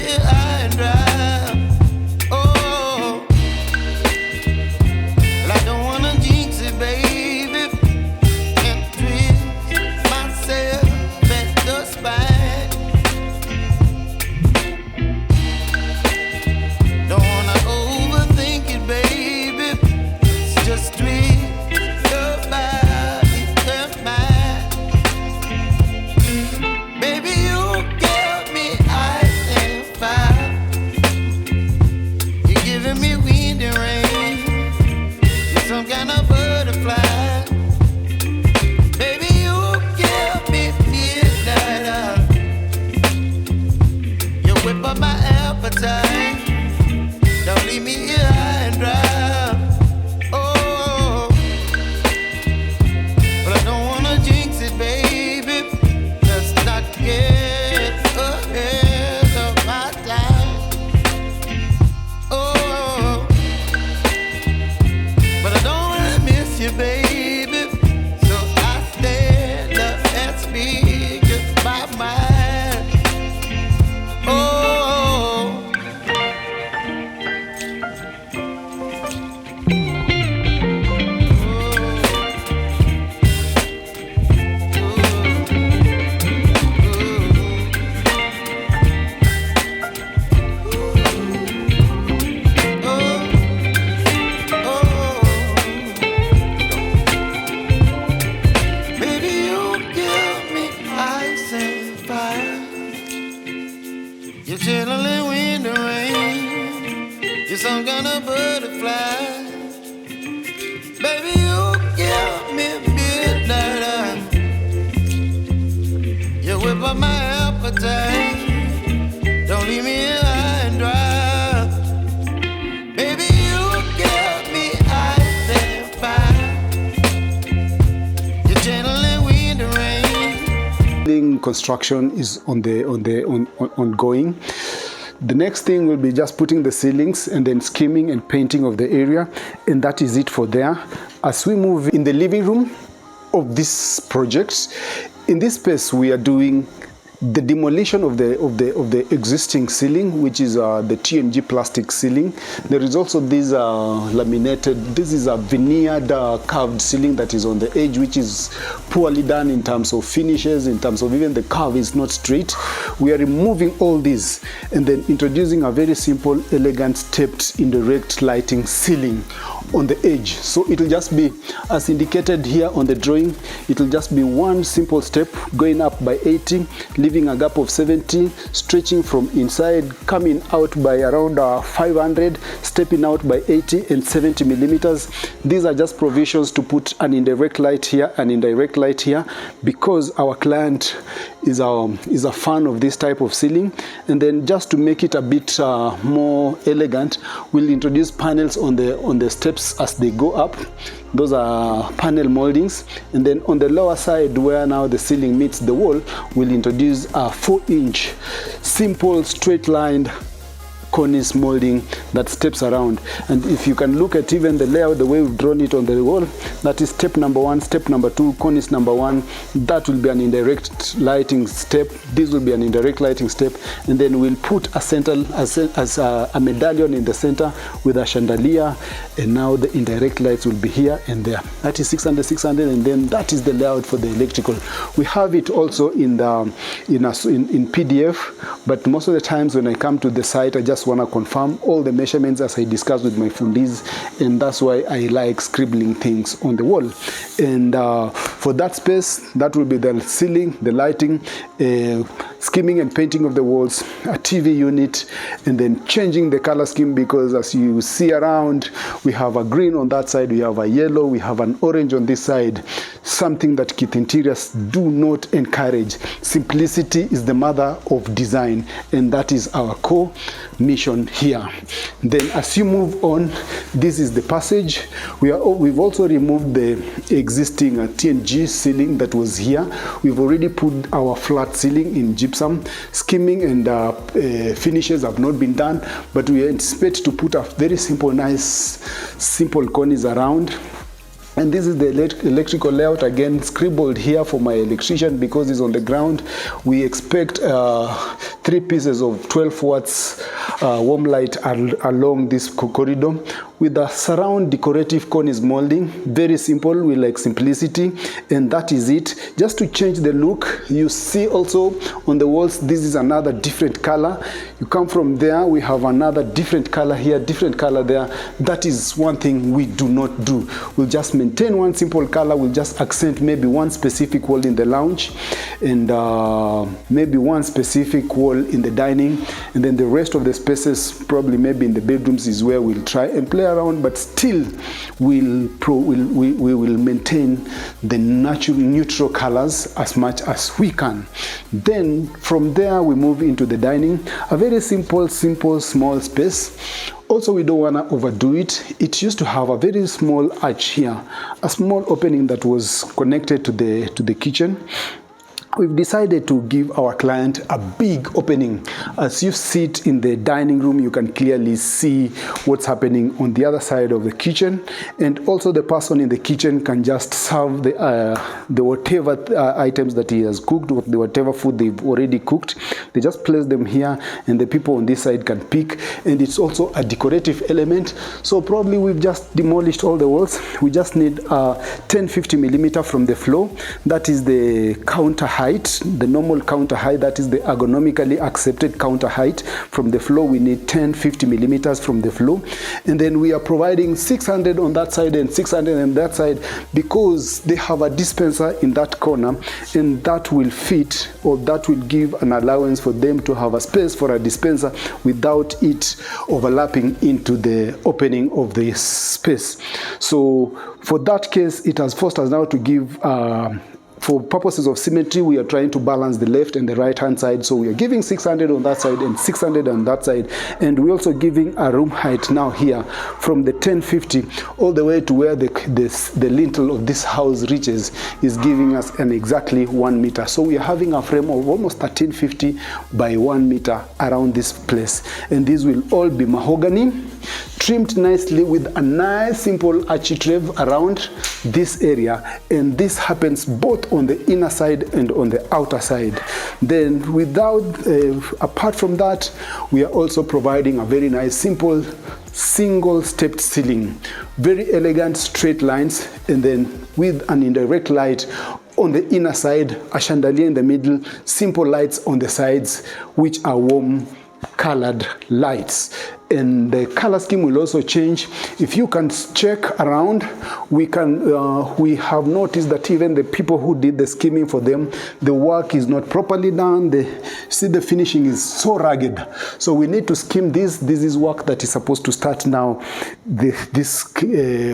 here high and dry. Oh, well, I don't wanna jinx it, baby, and twist myself at the spine. Don't wanna overthink it, baby. It's just twist your body and mine. Baby, you give me ice and fire. You're giving me wind and rain. You're some kind of butterfly. Baby, you give me midnight. You whip up my appetite. Don't leave me here high and dry. Oh, but I don't wanna jinx it, baby. Let's not get ahead of my time. Oh, but I don't wanna miss you, baby. So I stand up and speak just my mind. Oh. Baby, you give me ice and fire. You're chilling wind and rain. You're some kind of butterfly. Baby, you give me midnight. You whip up my appetite. Don't leave me here high and dry. Baby, you give me ice and fire. You're channeling wind and rain. Building construction is ongoing. The next thing will be just putting the ceilings and then skimming and painting of the area, and that is it for there. As we move in the living room of this project, in this space we are doing the demolition of the existing ceiling, which is the TNG plastic ceiling. There is also this laminated, this is a veneered curved ceiling that is on the edge, which is poorly done in terms of finishes, in terms of even the curve is not straight. We are removing all these and then introducing a very simple, elegant, stepped, indirect lighting ceiling on the edge. So it will just be, as indicated here on the drawing, it will just be one simple step going up by 80, leaving a gap of 70, stretching from inside, coming out by around 500, stepping out by 80 and 70 millimeters. These are just provisions to put an indirect light here, an indirect light here, because our client is a fan of this type of ceiling. And then just to make it a bit more elegant, we'll introduce panels on the steps as they go up. Those are panel moldings, and then on the lower side where now the ceiling meets the wall, we'll introduce a 4-inch simple straight lined cornice molding that steps around. And if you can look at even the layout, the way we've drawn it on the wall, that is step number 1, step number 2, cornice number 1, that will be an indirect lighting step, this will be an indirect lighting step, and then we'll put a center as a medallion in the center with a chandelier, and now the indirect lights will be here and there. That is 600, and then that is the layout for the electrical. We have it also in PDF, but most of the times when I come to the site, I just want to confirm all the measurements as I discussed with my fundis, and that's why I like scribbling things on the wall. And for that space, that will be the ceiling, the lighting, skimming and painting of the walls, a TV unit, and then changing the color scheme, because as you see around, we have a green on that side, we have a yellow, we have an orange on this side, something that Kith Interiors do not encourage. Simplicity is the mother of design, and that is our core mission here. Then as you move on, this is the passage. We've also removed the existing TNG ceiling that was here. We've already put our flat ceiling in gypsum. Skimming and finishes have not been done, but we anticipate to put a very simple, nice, simple cornice around. And this is the electrical layout, again scribbled here for my electrician because it's on the ground. We expect 3 pieces of 12 watts warm light along this corridor with the surround decorative cornice molding. Very simple, we like simplicity, and that is it. Just to change the look, you see also on the walls, this is another different color. You come from there, we have another different color here, different color there. That is one thing we do not do. We'll just maintain one simple color. We'll just accent maybe one specific wall in the lounge and maybe one specific wall in the dining, and then the rest of the spaces, probably maybe in the bedrooms, is where we'll try and play around, but still we will maintain the natural neutral colors as much as we can. Then from there we move into the dining, a very simple small space. Also, we don't want to overdo it. It used to have a very small arch here, a small opening that was connected to the kitchen. We've decided to give our client a big opening. As you sit in the dining room, you can clearly see what's happening on the other side of the kitchen. And also the person in the kitchen can just serve the whatever items that he has cooked, the whatever food they've already cooked. They just place them here and the people on this side can pick. And it's also a decorative element. So probably we've just demolished all the walls. We just need 10-50 millimeter from the floor. That is the counter height. The normal counter height, that is the ergonomically accepted counter height from the floor. We need 10-50 millimeters from the floor, and then we are providing 600 on that side and 600 on that side because they have a dispenser in that corner, and that will fit, or that will give an allowance for them to have a space for a dispenser without it overlapping into the opening of the space. So for that case, it has forced us now to give for purposes of symmetry, we are trying to balance the left and the right hand side. So we are giving 600 on that side and 600 on that side. And we're also giving a room height now here from the 1050 all the way to where the lintel of this house reaches, is giving us an exactly 1 meter. So we are having a frame of almost 1350 by 1 meter around this place. And these will all be mahogany, trimmed nicely with a nice simple architrave around this area. And this happens both on the inner side and on the outer side. Then apart from that, we are also providing a very nice simple single stepped ceiling, very elegant straight lines, and then with an indirect light on the inner side, a chandelier in the middle, simple lights on the sides, which are warm colored lights. And the color scheme will also change. If you can check around, we have noticed that even the people who did the scheming for them, the work is not properly done. See, the finishing is so rugged. So we need to scheme this. This is work that is supposed to start now this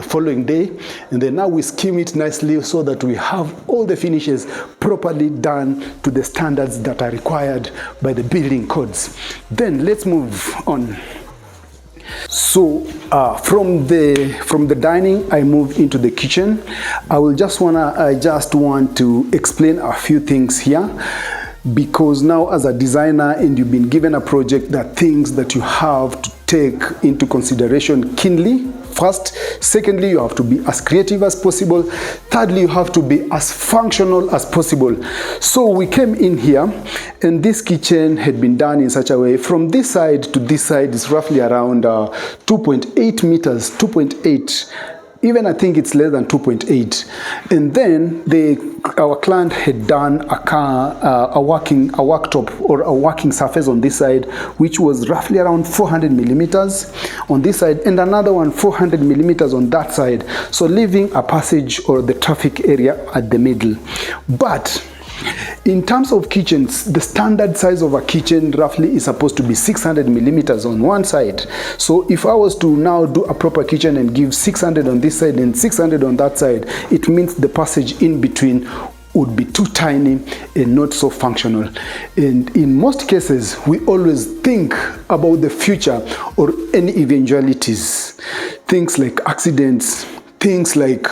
following day. And then now we scheme it nicely so that we have all the finishes properly done to the standards that are required by the building codes. Then let's move on. So from the dining, I move into the kitchen. I just want to explain a few things here, because now as a designer and you've been given a project, there are things that you have to take into consideration keenly. First, secondly, you have to be as creative as possible. Thirdly, you have to be as functional as possible. So we came in here, and this kitchen had been done in such a way. From this side to this side is roughly around 2.8 meters, 2.8. Even I think it's less than 2.8. And then our client had done a worktop or a working surface on this side, which was roughly around 400 millimeters on this side, and another one 400 millimeters on that side. So leaving a passage or the traffic area at the middle. But in terms of kitchens, the standard size of a kitchen roughly is supposed to be 600 millimeters on one side. So if I was to now do a proper kitchen and give 600 on this side and 600 on that side, it means the passage in between would be too tiny and not so functional. And in most cases, we always think about the future or any eventualities. Things like accidents, things like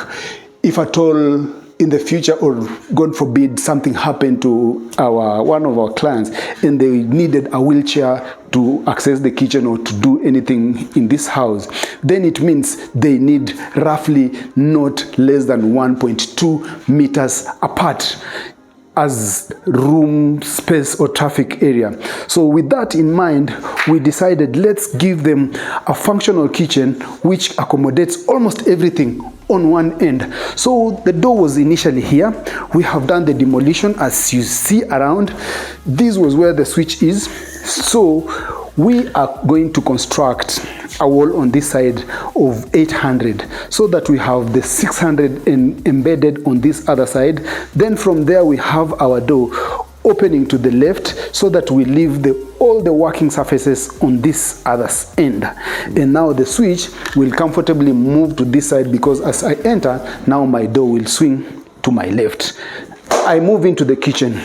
if at all in the future, or God forbid, something happened to one of our clients and they needed a wheelchair to access the kitchen or to do anything in this house, then it means they need roughly not less than 1.2 meters apart as room space or traffic area. So with that in mind, we decided let's give them a functional kitchen which accommodates almost everything on one end. So the door was initially here. We have done the demolition as you see around. This was where the switch is. So we are going to construct a wall on this side of 800 so that we have the 600 embedded on this other side. Then from there we have our door opening to the left so that we leave all the working surfaces on this other end. And now the switch will comfortably move to this side because as I enter, now my door will swing to my left. I move into the kitchen.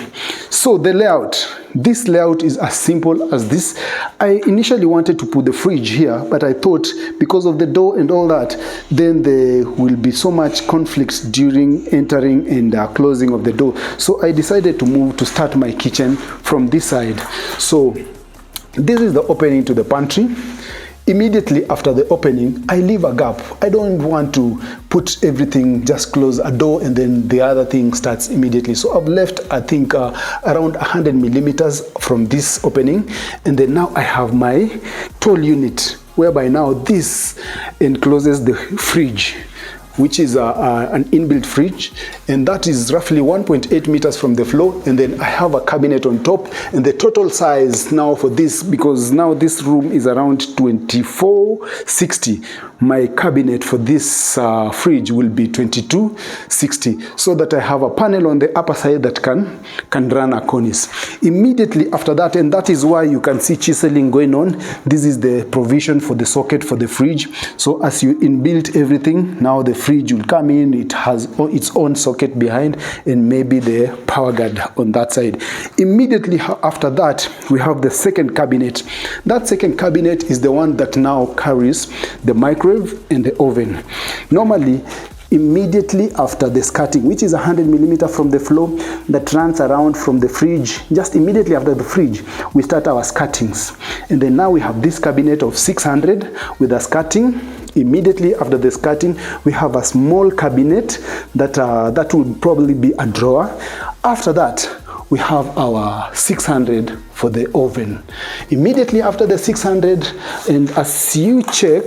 So the layout, this layout is as simple as this. I initially wanted to put the fridge here, but I thought because of the door and all that, then there will be so much conflict during entering and closing of the door. So I decided to start my kitchen from this side. So this is the opening to the pantry. Immediately after the opening, I leave a gap. I don't want to put everything, just close a door and then the other thing starts immediately. So I've left, I think, around 100 millimeters from this opening. And then now I have my tall unit, whereby now this encloses the fridge, which is an inbuilt fridge, and that is roughly 1.8 meters from the floor. And then I have a cabinet on top, and the total size now for this, because now this room is around 2460, my cabinet for this fridge will be 2260, so that I have a panel on the upper side that can run a cornice. Immediately after that, and that is why you can see chiseling going on, this is the provision for the socket for the fridge. So as you inbuilt everything, now the fridge will come in, it has its own socket behind and maybe the power guard on that side. Immediately after that, we have the second cabinet. That second cabinet is the one that now carries the microwave and the oven. Normally, immediately after the skirting, which is 100 millimeter from the floor, that runs around from the fridge, just immediately after the fridge, we start our skirtings. And then now we have this cabinet of 600 with a skirting. Immediately after the skirting, we have a small cabinet that would probably be a drawer. After that, we have our 600 for the oven. Immediately after the 600, and as you check,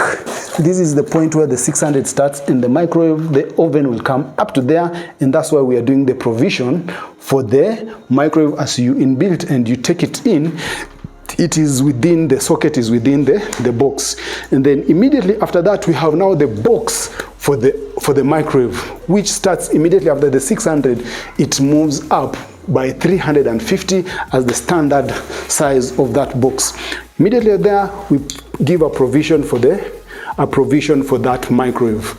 this is the point where the 600 starts, and the microwave, the oven will come up to there, and that's why we are doing the provision for the microwave. As you inbuilt and you take it in, it is within, the socket is within the box. And then immediately after that, we have now the box for the microwave, which starts immediately after the 600. It moves up by 350 as the standard size of that box. Immediately there, we give a provision for that microwave.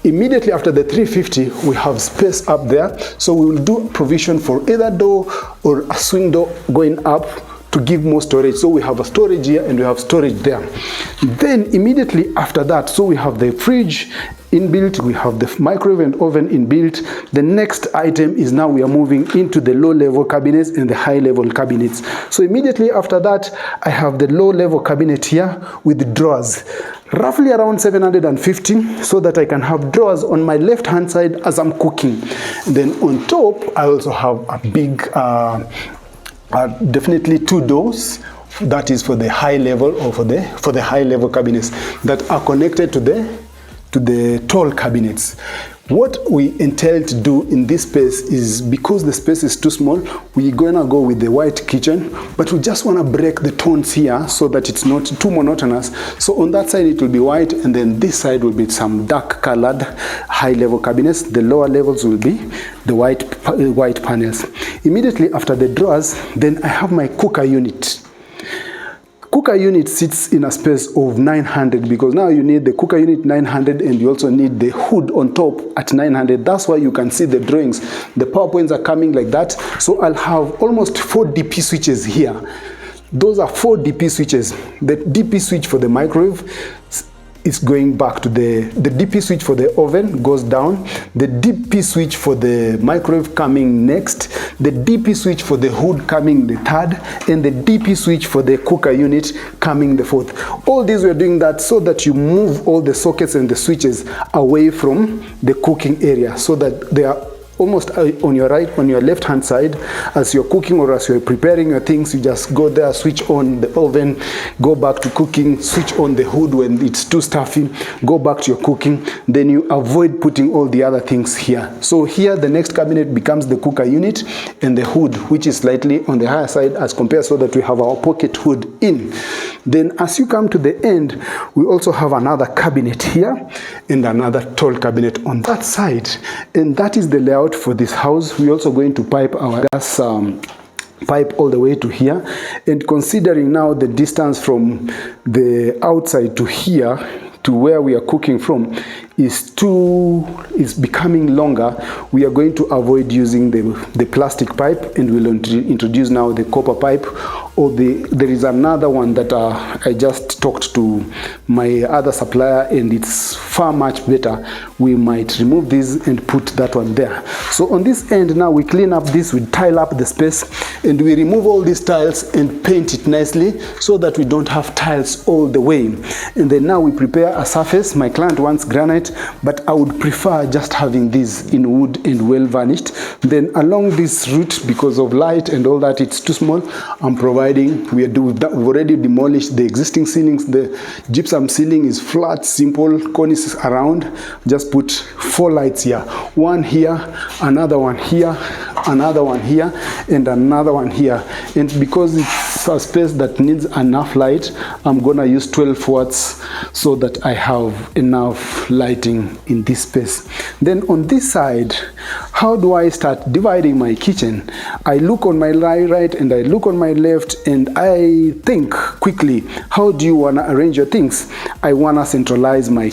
Immediately after the 350, we have space up there, so we will do provision for either door or a swing door going up to give more storage. So we have a storage here and we have storage there. Then immediately after that, so we have the fridge inbuilt, we have the microwave and oven inbuilt. The next item is now we are moving into the low level cabinets and the high level cabinets. So immediately after that, I have the low level cabinet here with drawers, roughly around 750, so that I can have drawers on my left hand side as I'm cooking. And then on top, I also have a big definitely two doors, that is for the high level, or for the high level cabinets that are connected to the tall cabinets. What we intend to do in this space is, because the space is too small, we're gonna go with the white kitchen, but we just wanna break the tones here so that it's not too monotonous. So on that side it will be white, and then this side will be some dark colored high level cabinets. The lower levels will be the white panels. Immediately after the drawers, then I have my cooker unit. Cooker unit sits in a space of 900, because now you need the cooker unit 900 and you also need the hood on top at 900. That's why you can see the drawings. The PowerPoints are coming like that. So I'll have almost 4 DP switches here. Those are 4 DP switches. The DP switch for the microwave is going back to the DP switch for the oven goes down, the DP switch for the microwave coming next, the DP switch for the hood coming the third, and the DP switch for the cooker unit coming the fourth. All these we're doing that so that you move all the sockets and the switches away from the cooking area, so that they are almost on your right, on your left hand side. As you're cooking or as you're preparing your things, you just go there, switch on the oven, go back to cooking, switch on the hood when it's too stuffy, go back to your cooking. Then you avoid putting all the other things here. So here the next cabinet becomes the cooker unit and the hood, which is slightly on the higher side as compared, so that we have our pocket hood in. Then as you come to the end, we also have another cabinet here and another tall cabinet on that side, and that is the layout for this house. We're also going to pipe our gas pipe all the way to here, and considering now the distance from the outside to here to where we are cooking from is becoming longer, we are going to avoid using the plastic pipe, and we'll introduce now the copper pipe, or there is another one that I just talked to my other supplier, and it's far much better. We might remove this and put that one there. So on this end now we clean up this, we tile up the space, and we remove all these tiles and paint it nicely so that we don't have tiles all the way. And then now we prepare a surface. My client wants granite, but I would prefer just having this in wood and well varnished. Then along this route, because of light and all that, it's too small, I'm providing, we've already demolished the existing ceilings. The gypsum ceiling is flat, simple, cornices around. Just put 4 lights here, one here, another one here, another one here, and another one here. And because it's a space that needs enough light, I'm gonna use 12 watts so that I have enough lighting in this space. Then on this side, how do I start dividing my kitchen? I look on my right and I look on my left, and I think quickly, how do you wanna arrange your things? I wanna centralize my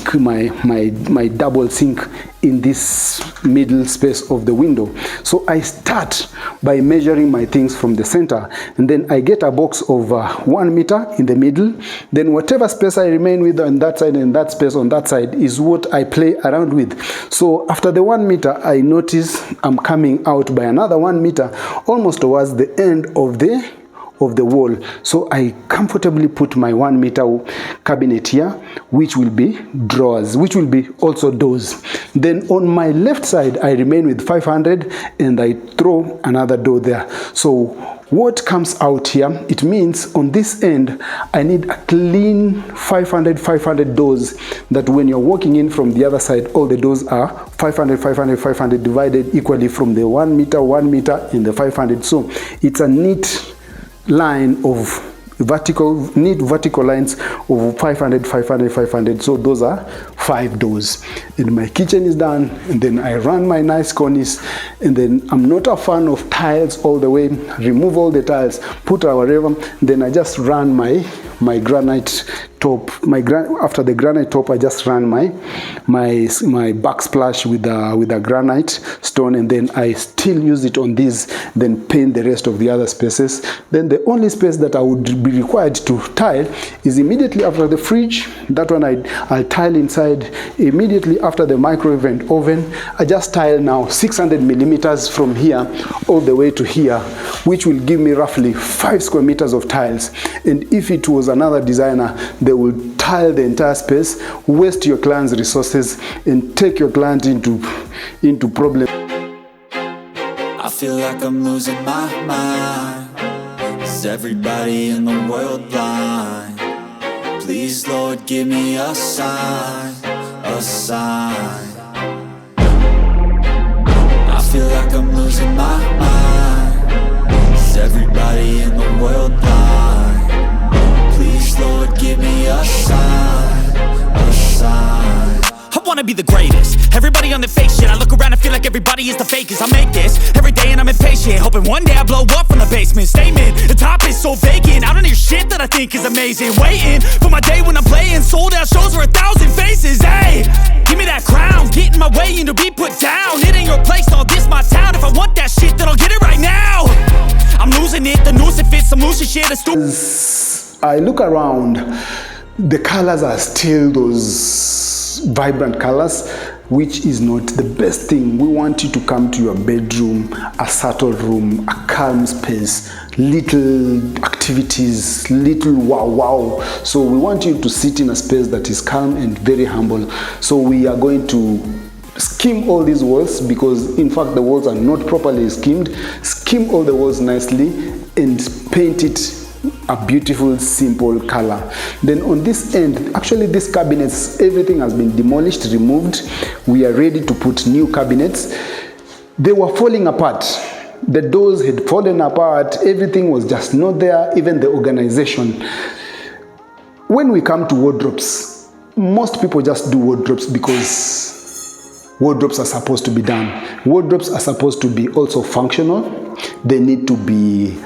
double sink in this middle space of the window. So I start by measuring my things from the center, and then I get a box of 1 meter in the middle. Then whatever space I remain with on that side and that space on that side is what I play around with. So after the 1 meter, I notice I'm coming out by another 1 meter almost towards the end of the wall. So I comfortably put my 1 meter cabinet here, which will be drawers, which will be also doors. Then on my left side, I remain with 500 and I throw another door there. So what comes out here, it means on this end, I need a clean 500 doors, that when you're walking in from the other side, all the doors are 500 divided equally from the 1 meter and the 500. So it's a neat line of vertical lines of 500. So those are 5 doors, and my kitchen is done. And then I run my nice cornice, and then I'm not a fan of tiles all the way. Remove all the tiles, put our Revamp, then I just run my granite top. After the granite top, I just ran my backsplash with a granite stone, and then I still use it on this, then paint the rest of the other spaces. Then the only space that I would be required to tile is immediately after the fridge. That one I'll tile inside. Immediately after the microwave and oven, I just tile now 600 millimeters from here all the way to here, which will give me roughly 5 square meters of tiles. And if it was another designer, they will tile the entire space, waste your client's resources, and take your client into problems. I feel like I'm losing my mind. Is everybody in the world blind? Please, Lord, give me a sign, a sign. I feel like I'm losing my mind. Is everybody in the world blind? Please, Lord, give me a sign, a sign. I wanna be the greatest. Everybody on the fake shit. I look around and feel like everybody is the fakest. I make this every day and I'm impatient, hoping one day I blow up from the basement. Statement, the top is so vacant. I don't hear shit that I think is amazing. Waiting for my day when I'm playing sold out shows for 1,000 faces. Hey, give me that crown, get in my way and to be put down. It ain't your place, all this my town. If I want that shit, then I'll get it right now. I'm losing it, the noose it fits, I'm losing shit. I look around. the colors are still those vibrant colors, which is not the best thing. We want you to come to your bedroom, a subtle room, a calm space, little activities, little wow. So we want you to sit in a space that is calm and very humble. So we are going to skim all these walls, because in fact the walls are not properly skimmed. Skim all the walls nicely and paint it a beautiful simple color. Then on this end, actually these cabinets, everything has been demolished, removed. We are ready to put new cabinets. They were falling apart. The doors had fallen apart. Everything was just not there, even the organization. When we come to wardrobes, most people just do wardrobes because wardrobes are supposed to be done. Wardrobes are supposed to be also functional. They need to be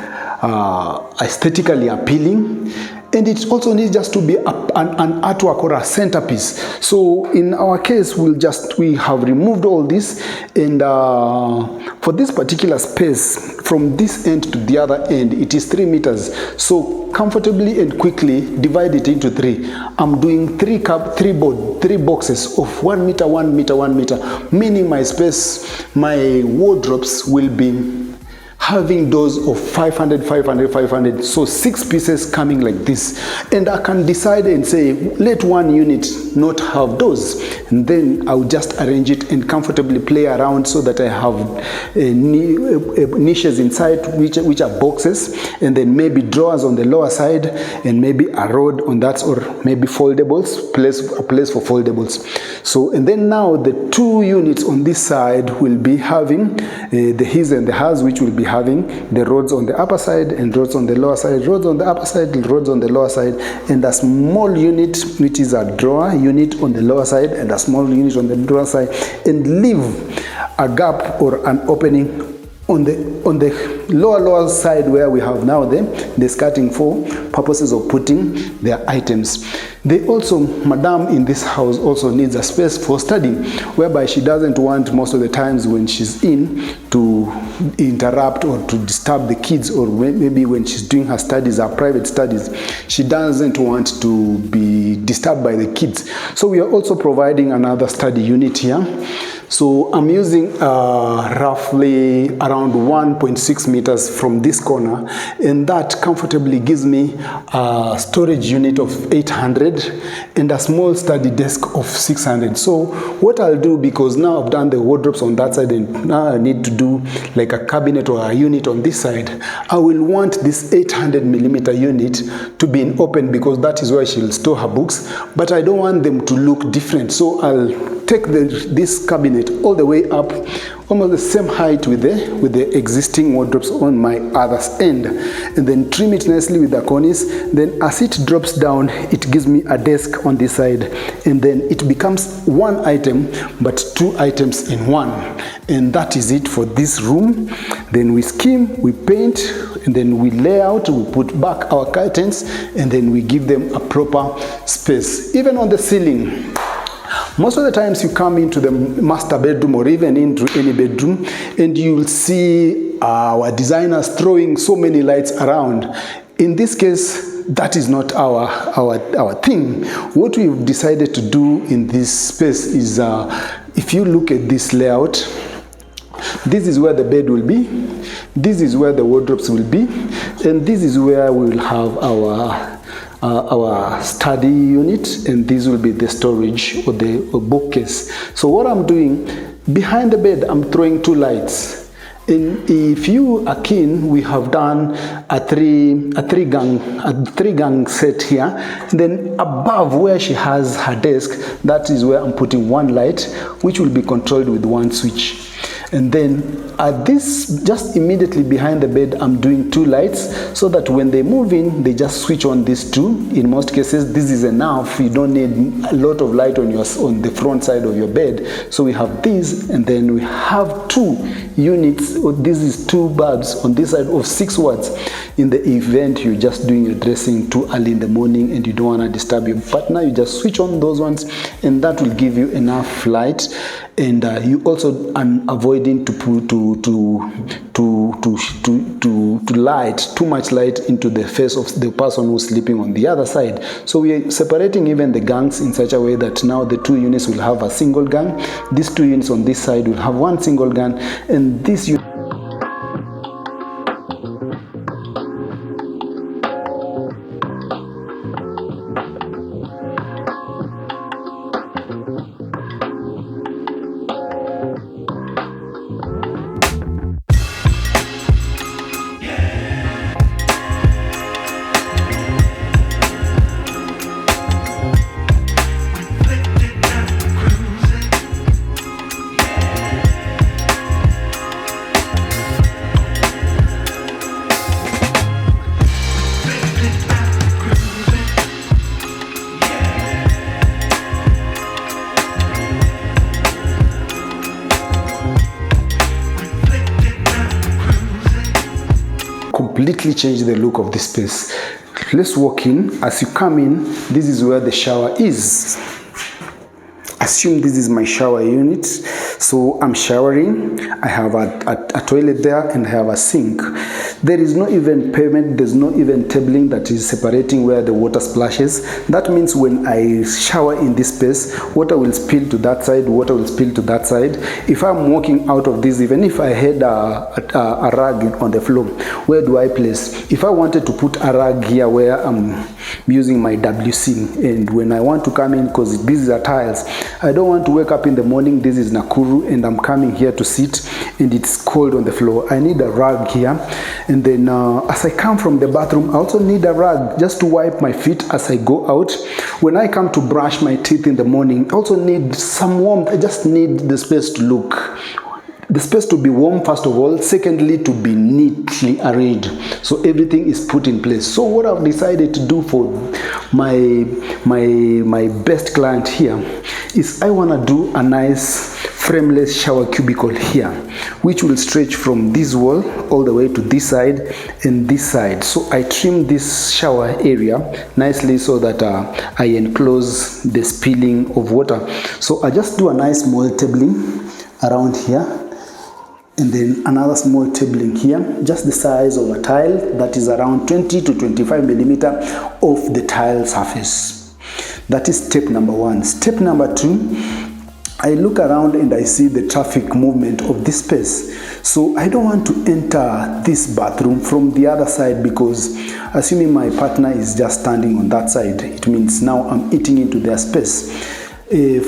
aesthetically appealing, and it also needs just to be an artwork or a centerpiece. So in our case, we have removed all this, and for this particular space, from this end to the other end, it is 3 meters. So comfortably and quickly divide it into 3. I'm doing 3 boxes of 1 meter, 1 meter, 1 meter, meaning my space, my wardrobes will be having doors of 500, 500, 500, so 6 pieces coming like this. And I can decide and say, let one unit not have doors, and then I'll just arrange it and comfortably play around so that I have niches inside which are boxes, and then maybe drawers on the lower side, and maybe a rod on that, or maybe foldables, a place for foldables. So, and then now the 2 units on this side will be having the his and the hers, which will be having the rods on the upper side and rods on the lower side, rods on the upper side, rods on the lower side, and a small unit which is a drawer unit on the lower side and a small unit on the drawer side, and leave a gap or an opening on the lower side where we have now the skirting for purposes of putting their items. They also, Madame in this house also needs a space for studying, whereby she doesn't want most of the times when she's in to interrupt or to disturb the kids, or maybe when she's doing her studies, her private studies, she doesn't want to be disturbed by the kids. So we are also providing another study unit here. So I'm using roughly around 1.6 meters from this corner, and that comfortably gives me a storage unit of 800 and a small study desk of 600. So what I'll do, because now I've done the wardrobes on that side and now I need to do like a cabinet or a unit on this side, I will want this 800 millimeter unit to be in open, because that is where she'll store her books, but I don't want them to look different. So I'll take this cabinet all the way up, almost the same height with the existing wardrobes on my other end, and then trim it nicely with the cornice. Then as it drops down, it gives me a desk on this side, and then it becomes 1 item but 2 items in one, and that is it for this room. Then we skim, we paint, and then we lay out, we put back our curtains, and then we give them a proper space. Even on the ceiling, most of the times you come into the master bedroom or even into any bedroom, and you'll see our designers throwing so many lights around. In this case, that is not our thing. What we've decided to do in this space is, if you look at this layout, this is where the bed will be, this is where the wardrobes will be, and this is where we will have our study unit, and this will be the storage or the bookcase. So what I'm doing, behind the bed, I'm throwing 2 lights. And if you are keen, we have done a three gang set here. And then above where she has her desk, that is where I'm putting 1 light, which will be controlled with 1 switch. And then at this, just immediately behind the bed, I'm doing 2 lights, so that when they move in, they just switch on these 2. In most cases, this is enough. You don't need a lot of light on the front side of your bed. So we have this, and then we have 2 units. This is 2 bulbs on this side of 6 watts. In the event you're just doing your dressing too early in the morning and you don't want to disturb your partner, you just switch on those ones, and that will give you enough light. And you also avoid avoiding to put to light too much light into the face of the person who's sleeping on the other side. So we are separating even the gangs in such a way that now the two units will have a single gang. These two units on this side will have one single gang, and this unit completely change the look of this space. Let's walk in. As you come in, this is where the shower is. Assume this is my shower unit. So I'm showering. I have a toilet there and I have a sink. There is no even pavement, there's no even tabling that is separating where the water splashes. That means when I shower in this space, water will spill to that side, water will spill to that side. If I'm walking out of this, even if I had a rag on the floor, where do I place? If I wanted to put a rag here where I'm using my WC, and when I want to come in, because these are tiles, I don't want to wake up in the morning, this is Nakuru, and I'm coming here to sit and it's cold on the floor. I need a rag here. And then as I come from the bathroom, I also need a rag just to wipe my feet as I go out. When I come to brush my teeth in the morning, I also need some warmth. I just need the space to look. The space to be warm, first of all. Secondly, to be neatly arranged. So everything is put in place. So what I've decided to do for my best client here is I want to do a nice frameless shower cubicle here, which will stretch from this wall all the way to this side and this side. So I trim this shower area nicely so that I enclose the spilling of water. So I just do a nice small tabling around here, and then another small tabling here, just the size of a tile that is around 20 to 25 millimeter of the tile surface. That is step number one. Step number two, I look around and I see the traffic movement of this space. So I don't want to enter this bathroom from the other side, because assuming my partner is just standing on that side, it means now I'm eating into their space.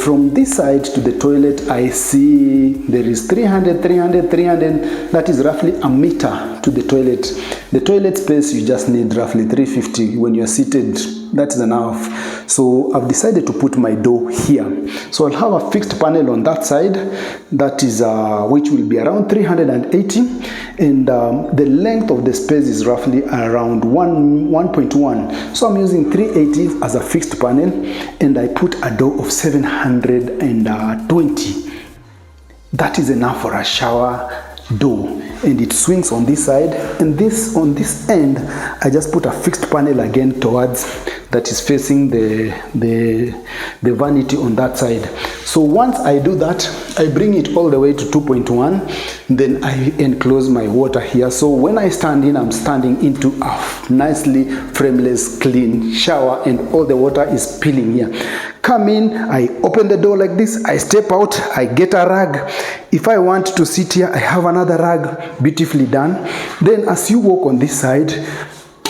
From this side to the toilet, I see there is 300, that is roughly a meter to the toilet. The toilet space, you just need roughly 350 when you're seated. That is enough. So I've decided to put my door here. So I'll have a fixed panel on that side, that is which will be around 380, and the length of the space is roughly around 1.1. So I'm using 380 as a fixed panel, and I put a door of 720. That is enough for a shower door, and it swings on this side, and this on this end I just put a fixed panel again towards, that is facing the vanity on that side. So once I do that, I bring it all the way to 2.1, then I enclose my water here. So when I stand in, I'm standing into a nicely frameless clean shower, and all the water is spilling here. Come in, I open the door like this, I step out, I get a rag. If I want to sit here, I have another rag, beautifully done. Then as you walk on this side,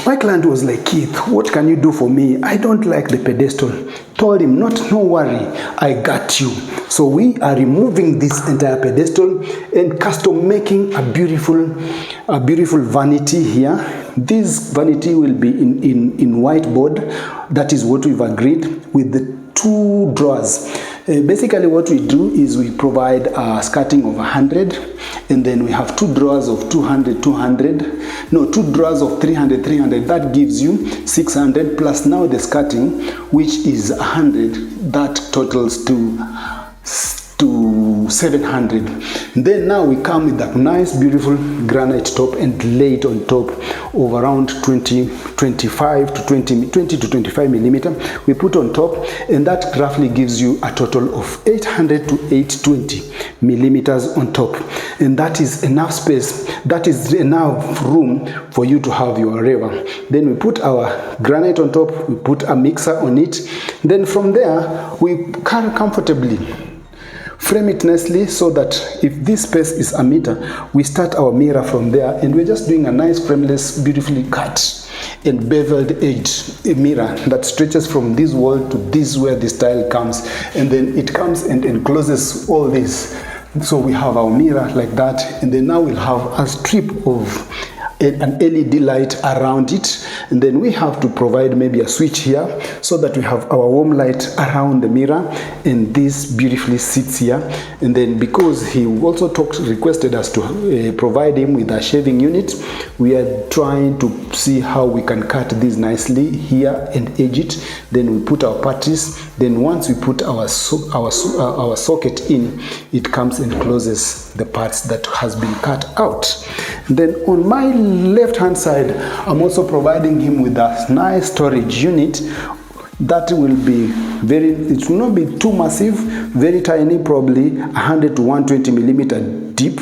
my client was like, Keith, what can you do for me? I don't like the pedestal. Told him, no worry, I got you. So we are removing this entire pedestal and custom making a beautiful vanity here. This vanity will be in whiteboard. That is what we've agreed, with the 2 drawers. Basically what we do is we provide a skirting of 100, and then we have 2 drawers of 200, 2 drawers of 300. That gives you 600, plus now the skirting, which is 100. That totals to 700. Then now we come with that nice beautiful granite top and lay it on top of around 20 to 25 millimeter. We put on top, and that roughly gives you a total of 800 to 820 millimeters on top, and that is enough space, that is enough room for you to have your Revamp. Then we put our granite on top, we put a mixer on it, then from there we can comfortably frame it nicely, so that if this space is a meter, we start our mirror from there, and we're just doing a nice frameless, beautifully cut and beveled edge mirror that stretches from this wall to this where this tile comes, and then it comes and encloses all this. So we have our mirror like that, and then now we'll have a strip of an LED light around it, and then we have to provide maybe a switch here so that we have our warm light around the mirror, and this beautifully sits here. And then because he also requested us to provide him with a shaving unit, we are trying to see how we can cut this nicely here and edge it. Then we put our patties. Then once we put our socket in, it comes and closes the parts that has been cut out. Then on my left hand side, I'm also providing him with a nice storage unit that will be it will not be too massive, very tiny, probably 100 to 120 millimeter deep.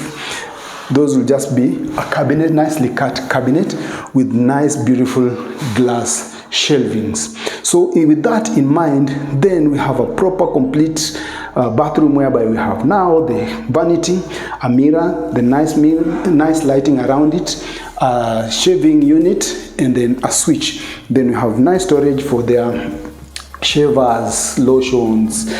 Those will just be a cabinet, nicely cut cabinet with nice beautiful glass shelvings. So with that in mind, then we have a proper complete bathroom, whereby we have now the vanity, a mirror, the nice lighting around it, a shaving unit, and then a switch. Then we have nice storage for their shavers, lotions,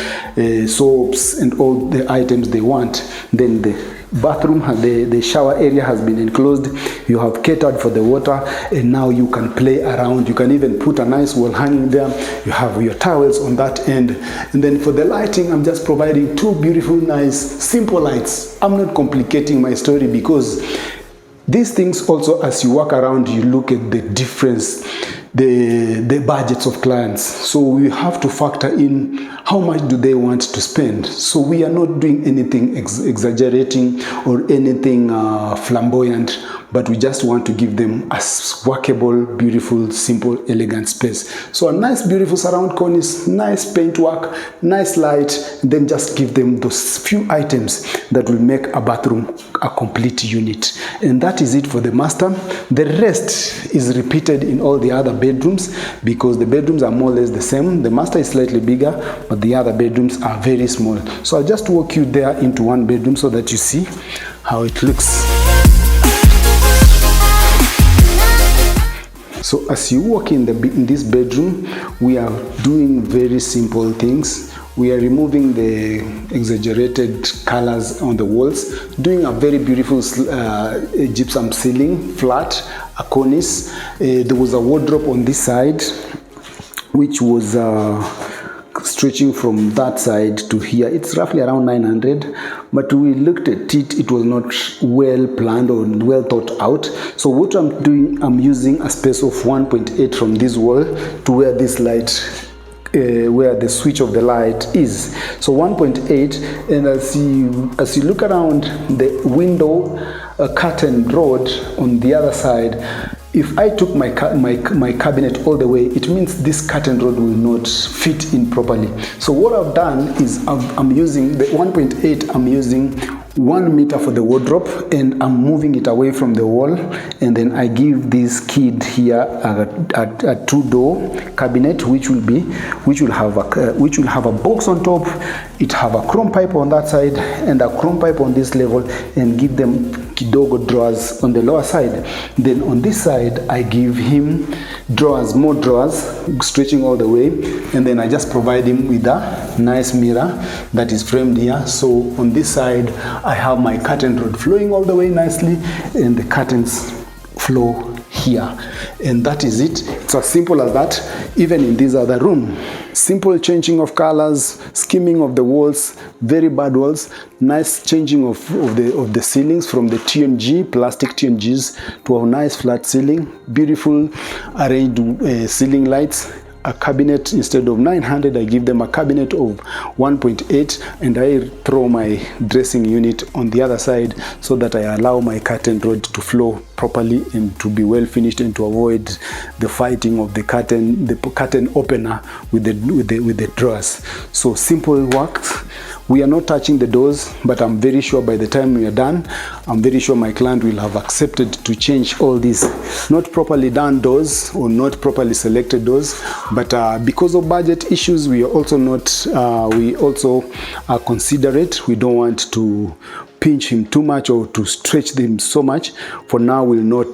soaps, and all the items they want. Then the bathroom, the shower area has been enclosed. You have catered for the water, and now you can play around. You can even put a nice wall hanging there. You have your towels on that end. And then for the lighting, I'm just providing two beautiful, nice, simple lights. I'm not complicating my story, because these things also, as you walk around, you look at the difference, the budgets of clients. So we have to factor in how much do they want to spend. So we are not doing anything exaggerating or anything flamboyant, but we just want to give them a workable, beautiful, simple, elegant space. So a nice, beautiful surround cornice, nice paintwork, nice light, and then just give them those few items that will make a bathroom a complete unit. And that is it for the master. The rest is repeated in all the other bedrooms, because the bedrooms are more or less the same. The master is slightly bigger, but the other bedrooms are very small. So I'll just walk you there into one bedroom so that you see how it looks. So as you walk in this bedroom, we are doing very simple things. We are removing the exaggerated colors on the walls, doing a very beautiful gypsum ceiling, flat, a cornice. There was a wardrobe on this side, which was stretching from that side to here. It's roughly around 900, but we looked at it, it was not well planned or well thought out. So what I'm doing, I'm using a space of 1.8 from this wall to where this light, where the switch of the light is. So 1.8, and as you look around the window, curtain rod on the other side, if I took my cabinet all the way, it means this curtain rod will not fit in properly. So what I've done is I'm using the 1.8, I'm using 1 meter for the wardrobe, and I'm moving it away from the wall, and then I give this kid here a two-door cabinet, which will have a box on top. It have a chrome pipe on that side and a chrome pipe on this level, and give them kidogo drawers on the lower side. Then on this side, I give him drawers, more drawers, stretching all the way, and then I just provide him with a nice mirror that is framed here. So on this side, I have my curtain rod flowing all the way nicely, and the curtains flow here, and that is it. It's as simple as that. Even in this other room, simple changing of colors, skimming of the walls, very bad walls, nice changing of the ceilings from the TNG, plastic TNGs, to a nice flat ceiling, beautiful arranged ceiling lights, a cabinet. Instead of 900, I give them a cabinet of 1.8, and I throw my dressing unit on the other side so that I allow my curtain rod to flow properly and to be well finished, and to avoid the fighting of the curtain opener with the drawers. So simple works. We are not touching the doors, but I'm very sure by the time we are done, I'm very sure my client will have accepted to change all these not properly done doors or not properly selected doors. But because of budget issues, we are also not, we also are considerate. We don't want to pinch him too much or to stretch them so much. For now, we'll not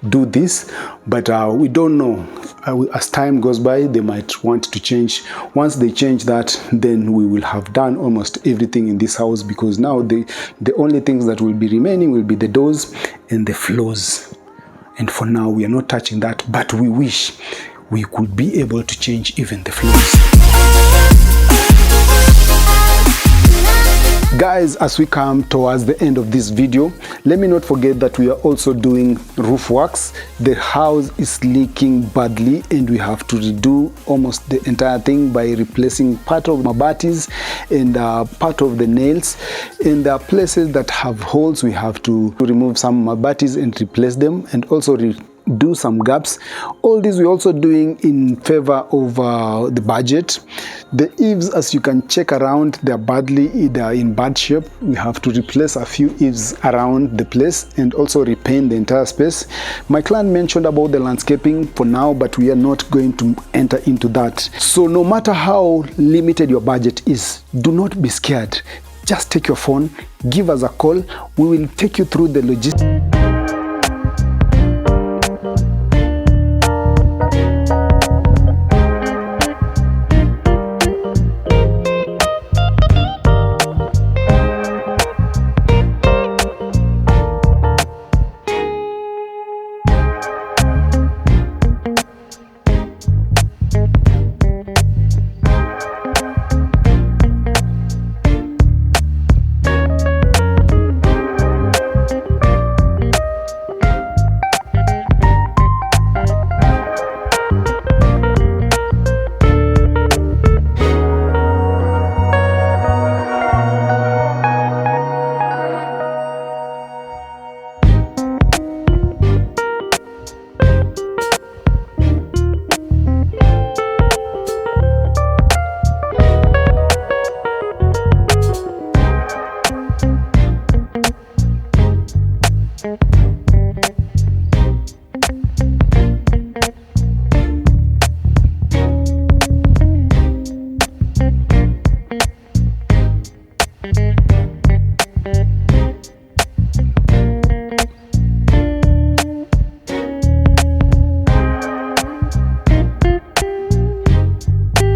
do this, but we don't know. As time goes by, they might want to change. Once they change that, then we will have done almost everything in this house, because now the only things that will be remaining will be the doors and the floors. And for now, we are not touching that, but we wish we could be able to change even the floors. Guys, as we come towards the end of this video, let me not forget that we are also doing roof works. The house is leaking badly, and we have to redo almost the entire thing by replacing part of mabatis and part of the nails. In the places that have holes, we have to remove some mabatis and replace them, and also do some gaps. All this we're also doing in favor of the budget. The eaves, as you can check around, they're in bad shape. We have to replace a few eaves around the place and also repaint the entire space. My client mentioned about the landscaping for now, but we are not going to enter into that. So no matter how limited your budget is, do not be scared. Just take your phone, give us a call. We will take you through the logistics.